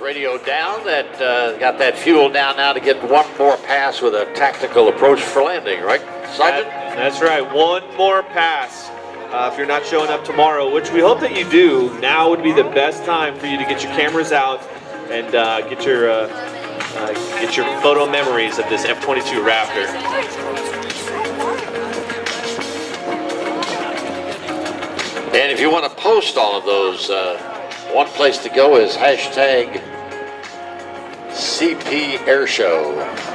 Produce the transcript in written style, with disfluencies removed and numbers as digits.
radio down. That got that fuel down now to get one more pass with a tactical approach for landing, right, Sergeant? That's right. One more pass. If you're not showing up tomorrow, which we hope that you do, now would be the best time for you to get your cameras out and get your photo memories of this F-22 Raptor. And if you want to post all of those, one place to go is hashtag CP Airshow.